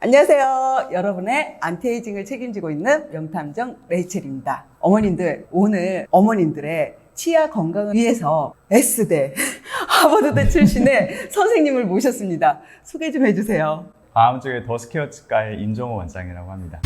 안녕하세요. 여러분의 안티에이징을 책임지고 있는 명탐정 레이첼입니다. 어머님들, 오늘 어머님들의 치아 건강을 위해서 S대, 하버드대 출신의 선생님을 모셨습니다. 소개 좀 해주세요. 다음 주에 더스케어 치과의 임종호 원장이라고 합니다.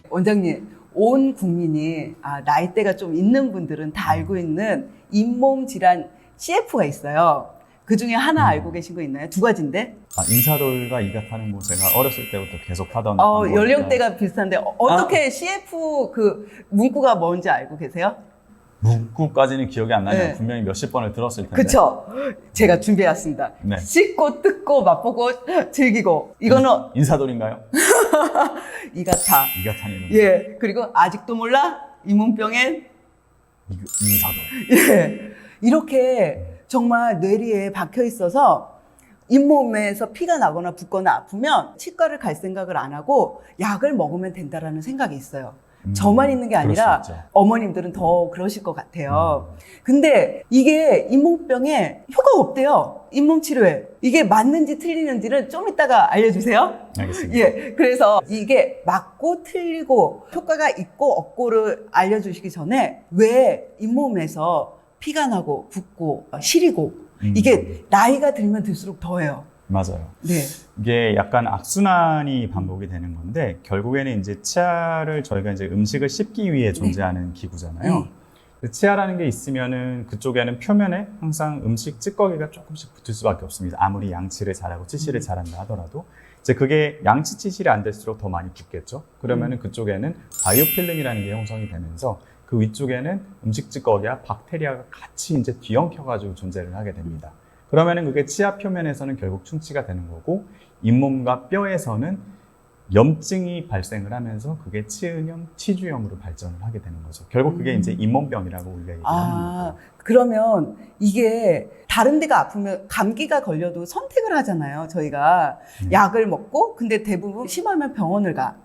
원장님, 온 국민이 나이대가 좀 있는 분들은 다 알고 있는 잇몸 질환 CF가 있어요. 그 중에 하나 알고 계신 거 있나요? 두 가지인데? 인사돌과 이가타는 뭐 제가 어렸을 때부터 계속 하던 연령대가 비슷한데 어떻게 CF 그 문구가 뭔지 알고 계세요? 문구까지는 기억이 안 나면 네. 분명히 몇십 번을 들었을 텐데. 그쵸? 제가 준비해왔습니다. 네. 씹고 뜯고 맛보고 즐기고 이거는 인사돌인가요? 이가타. 이가타는 예. 그리고 아직도 몰라? 잇몸병엔 인사돌. 예. 이렇게 정말 뇌리에 박혀 있어서 잇몸에서 피가 나거나 붓거나 아프면 치과를 갈 생각을 안 하고 약을 먹으면 된다라는 생각이 있어요. 저만 있는 게 아니라 어머님들은 더 그러실 것 같아요. 근데 이게 잇몸병에 효과가 없대요. 잇몸 치료에. 이게 맞는지 틀리는지는 좀 이따가 알려주세요. 알겠습니다. 예. 그래서 이게 맞고 틀리고 효과가 있고 없고를 알려주시기 전에 왜 잇몸에서 피가 나고 붓고 시리고 이게 나이가 들면 들수록 더해요. 맞아요. 네. 이게 약간 악순환이 반복이 되는 건데 결국에는 이제 치아를 저희가 이제 음식을 씹기 위해 존재하는 기구잖아요. 치아라는 게 있으면은 그쪽에는 표면에 항상 음식 찌꺼기가 조금씩 붙을 수밖에 없습니다. 아무리 양치를 잘하고 치실을 잘한다 하더라도 이제 그게 양치 치실이 안 될수록 더 많이 붙겠죠. 그러면은 그쪽에는 바이오필름이라는 게 형성이 되면서 그 위쪽에는 음식 찌꺼기와 박테리아가 같이 이제 뒤엉켜가지고 존재를 하게 됩니다. 그러면은 그게 치아 표면에서는 결국 충치가 되는 거고 잇몸과 뼈에서는 염증이 발생을 하면서 그게 치은염, 치주염으로 발전을 하게 되는 거죠. 결국 그게 이제 잇몸병이라고 우리가 얘기를 하는 거고. 그러면 이게 다른 데가 아프면 감기가 걸려도 선택을 하잖아요. 저희가 약을 먹고 근데 대부분 심하면 병원을 가.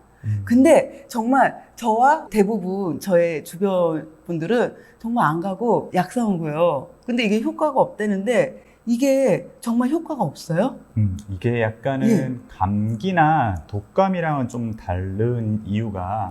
근데 정말 저와 대부분 저의 주변 분들은 정말 안 가고 약 사온 거예요. 근데 이게 효과가 없다는데 이게 정말 효과가 없어요? 이게 약간은 감기나 독감이랑은 좀 다른 이유가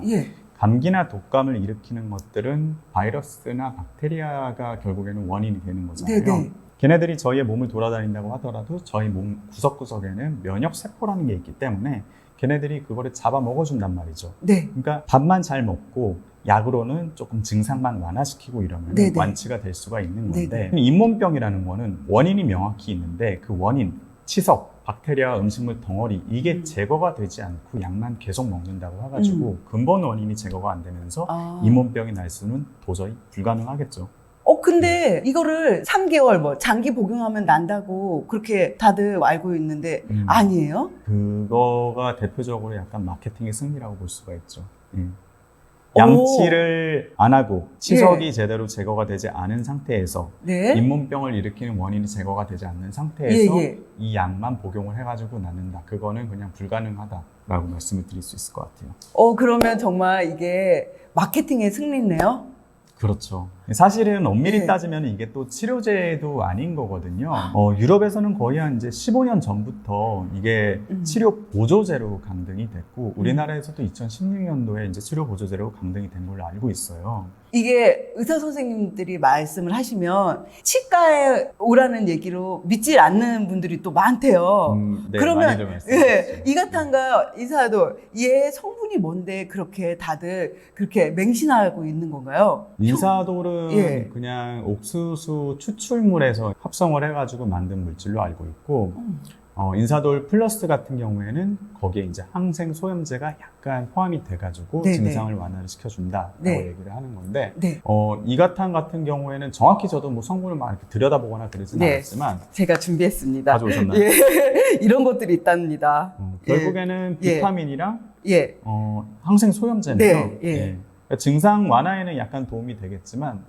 감기나 독감을 일으키는 것들은 바이러스나 박테리아가 결국에는 원인이 되는 거잖아요. 네네. 걔네들이 저희의 몸을 돌아다닌다고 하더라도 저희 몸 구석구석에는 면역세포라는 게 있기 때문에 걔네들이 그거를 잡아 먹어준단 말이죠. 네. 그러니까 밥만 잘 먹고 약으로는 조금 증상만 완화시키고 이러면 완치가 될 수가 있는 건데 잇몸병이라는 거는 원인이 명확히 있는데 그 원인, 치석, 박테리아, 음식물 덩어리 이게 제거가 되지 않고 약만 계속 먹는다고 해가지고 근본 원인이 제거가 안 되면서 잇몸병이 날 수는 도저히 불가능하겠죠. 근데 이거를 3개월 뭐 장기 복용하면 난다고 그렇게 다들 알고 있는데 아니에요? 그거가 대표적으로 약간 마케팅의 승리라고 볼 수가 있죠. 양치를 안 하고 치석이 제대로 제거가 되지 않은 상태에서 잇몸병을 일으키는 원인이 제거가 되지 않는 상태에서 이 약만 복용을 해가지고 낫는다. 그거는 그냥 불가능하다라고 말씀을 드릴 수 있을 것 같아요. 그러면 정말 이게 마케팅의 승리네요? 그렇죠. 사실은 엄밀히 따지면 이게 또 치료제도 아닌 거거든요. 유럽에서는 거의 한 이제 15년 전부터 이게 치료 보조제로 강등이 됐고 우리나라에서도 2016년도에 이제 치료 보조제로 강등이 된 걸로 알고 있어요. 이게 의사 선생님들이 말씀을 하시면 치과에 오라는 얘기로 믿지 않는 분들이 또 많대요. 네, 그러면 많이들 이가탄과 인사돌 얘 성분이 뭔데 그렇게 다들 그렇게 맹신하고 있는 건가요? 인사돌은 그냥 옥수수 추출물에서 합성을 해가지고 만든 물질로 알고 있고 인사돌 플러스 같은 경우에는 거기에 이제 항생 소염제가 약간 포함이 돼가지고 증상을 완화를 시켜준다라고 얘기를 하는 건데 이가탄 같은 경우에는 정확히 저도 뭐 성분을 막 이렇게 들여다보거나 그러지는 않았지만 제가 준비했습니다. 가져오셨나요? 이런 것들이 있답니다. 결국에는 비타민이랑 항생 소염제네요. 그러니까 증상 완화에는 약간 도움이 되겠지만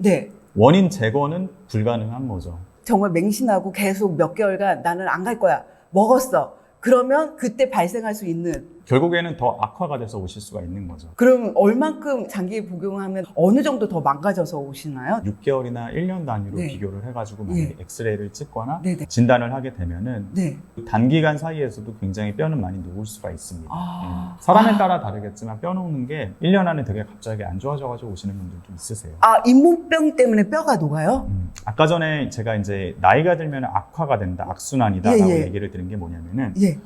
원인 제거는 불가능한 거죠. 정말 맹신하고 계속 몇 개월간 나는 안 갈 거야. 먹었어. 그러면 그때 발생할 수 있는 결국에는 더 악화가 돼서 오실 수가 있는 거죠. 그럼 얼만큼 장기 복용하면 어느 정도 더 망가져서 오시나요? 6개월이나 1년 단위로 네. 비교를 해가지고 만약에 엑스레이를 찍거나 네네. 진단을 하게 되면은 네. 단기간 사이에서도 굉장히 뼈는 많이 녹을 수가 있습니다. 아. 사람에 따라 다르겠지만 뼈 녹는 게 1년 안에 되게 갑자기 안 좋아져가지고 오시는 분들도 있으세요. 아, 잇몸병 때문에 뼈가 녹아요? 아까 전에 제가 이제 나이가 들면 악화가 된다, 악순환이다라고 예, 예. 얘기를 드린 게 뭐냐면은 예.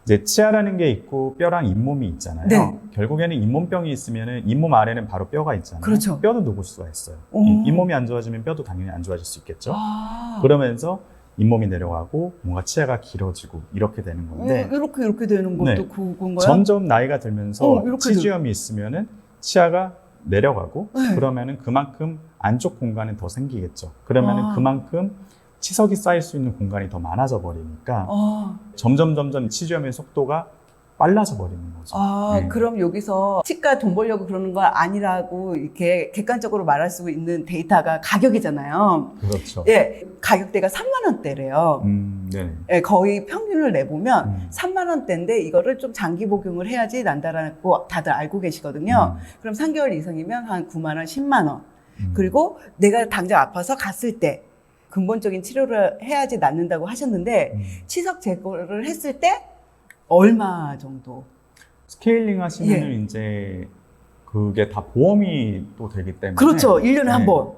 이제 치아라는 게 있고 뼈랑 잇몸이 있잖아요. 네. 결국에는 잇몸병이 있으면은 잇몸 아래는 바로 뼈가 있잖아요. 그렇죠. 뼈도 녹을 수가 있어요. 오. 잇몸이 안 좋아지면 뼈도 당연히 안 좋아질 수 있겠죠. 아. 그러면서 잇몸이 내려가고 뭔가 치아가 길어지고 이렇게 되는 건데 이렇게 되는 것도 네. 그건가요? 점점 나이가 들면서 이렇게 치주염이 있으면은 치아가 내려가고 네. 그러면은 그만큼 안쪽 공간은 더 생기겠죠. 그러면은 아. 그만큼 치석이 쌓일 수 있는 공간이 더 많아져 버리니까 아. 점점 치주염의 속도가 빨라져 버리는 거죠. 아, 네. 그럼 여기서 치과 돈 벌려고 그러는 거 아니라고 이렇게 객관적으로 말할 수 있는 데이터가 가격이잖아요. 그렇죠. 예, 가격대가 3만 원대래요. 네. 예, 거의 평균을 내보면 3만 음. 원대인데 이거를 좀 장기 복용을 해야지 난다라고 다들 알고 계시거든요. 그럼 3개월 이상이면 한 9만 원, 10만 원. 그리고 내가 당장 아파서 갔을 때 근본적인 치료를 해야지 낫는다고 하셨는데 치석 제거를 했을 때 얼마 정도? 스케일링 하시면은 예. 이제 그게 다 보험이 또 되기 때문에 그렇죠. 1년에 한 네. 번.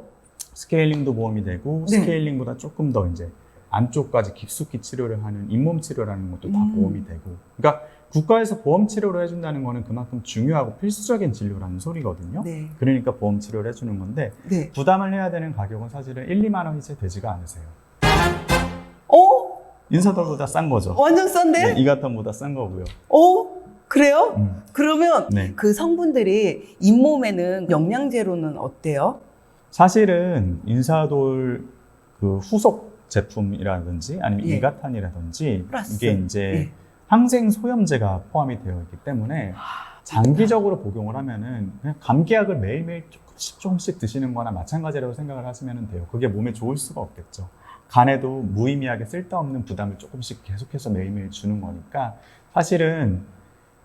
스케일링도 보험이 되고 네. 스케일링보다 조금 더 이제 안쪽까지 깊숙이 치료를 하는 잇몸 치료라는 것도 다 보험이 되고 그러니까 국가에서 보험 치료를 해준다는 거는 그만큼 중요하고 필수적인 진료라는 소리거든요. 네. 그러니까 보험 치료를 해주는 건데 네. 부담을 해야 되는 가격은 사실은 1, 2만 원이 채 되지가 않으세요. 어? 인사dol보다 싼 거죠. 완전 싼데? 네, 이가탄보다 싼 거고요. 그래요? 그러면 네. 그 성분들이 잇몸에는 영양제로는 어때요? 사실은 인사돌 그 후속 제품이라든지 아니면 예. 이가탄이라든지 플러스. 이게 이제 예. 항생 소염제가 포함이 되어 있기 때문에 장기적으로 복용을 하면은 그냥 감기약을 매일매일 조금씩 드시는 거나 마찬가지라고 생각을 하시면 돼요. 그게 몸에 좋을 수가 없겠죠. 간에도 무의미하게 쓸데없는 부담을 조금씩 계속해서 매일매일 주는 거니까 사실은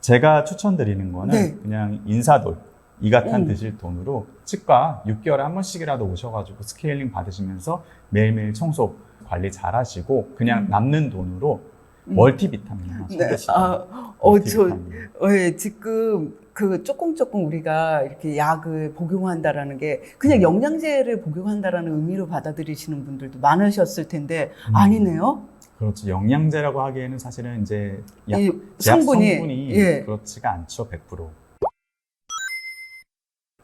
제가 추천드리는 거는 네. 그냥 인사돌, 이가탄 드실 돈으로 치과 6개월에 한 번씩이라도 오셔가지고 스케일링 받으시면서 매일매일 청소 관리 잘 하시고 그냥 남는 돈으로 멀티비타민 하나 네. 챙기시고 예, 지금 그 조금 우리가 이렇게 약을 복용한다라는 게 그냥 영양제를 복용한다라는 의미로 받아들이시는 분들도 많으셨을 텐데 아니네요. 그렇죠. 영양제라고 하기에는 사실은 이제 이 제약 성분이, 성분이 예. 그렇지가 않죠, 100%.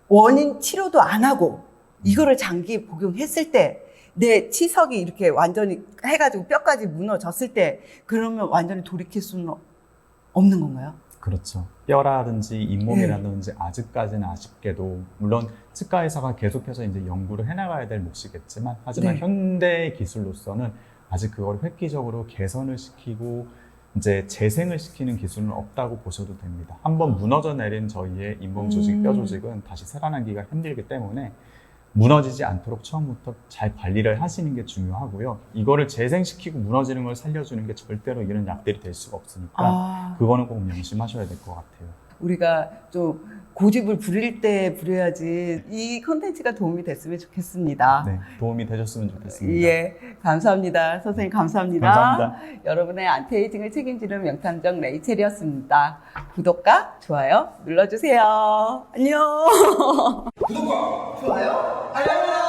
원인 치료도 안 하고 이거를 장기 복용했을 때 내 치석이 이렇게 완전히 해가지고 뼈까지 무너졌을 때 그러면 완전히 돌이킬 수는 없는 건가요? 그렇죠. 뼈라든지 잇몸이라든지 아직까지는 아쉽게도 물론 치과 의사가 계속해서 이제 연구를 해나가야 될 몫이겠지만 하지만 네. 현대 기술로서는 아직 그걸 획기적으로 개선을 시키고 이제 재생을 시키는 기술은 없다고 보셔도 됩니다. 한번 무너져 내린 저희의 잇몸 조직, 뼈 조직은 다시 살아나기가 힘들기 때문에 무너지지 않도록 처음부터 잘 관리를 하시는 게 중요하고요. 이거를 재생시키고 무너지는 걸 살려주는 게 절대로 이런 약들이 될 수가 없으니까 그거는 꼭 명심하셔야 될 것 같아요. 우리가 좀 고집을 부릴 때 부려야지 이 콘텐츠가 도움이 됐으면 좋겠습니다. 네, 도움이 되셨으면 좋겠습니다. 예, 감사합니다. 선생님 감사합니다. 감사합니다. 여러분의 안티에이징을 책임지는 명탐정 레이첼이었습니다. 구독과 좋아요 눌러주세요. 안녕. 구독과 좋아요 알람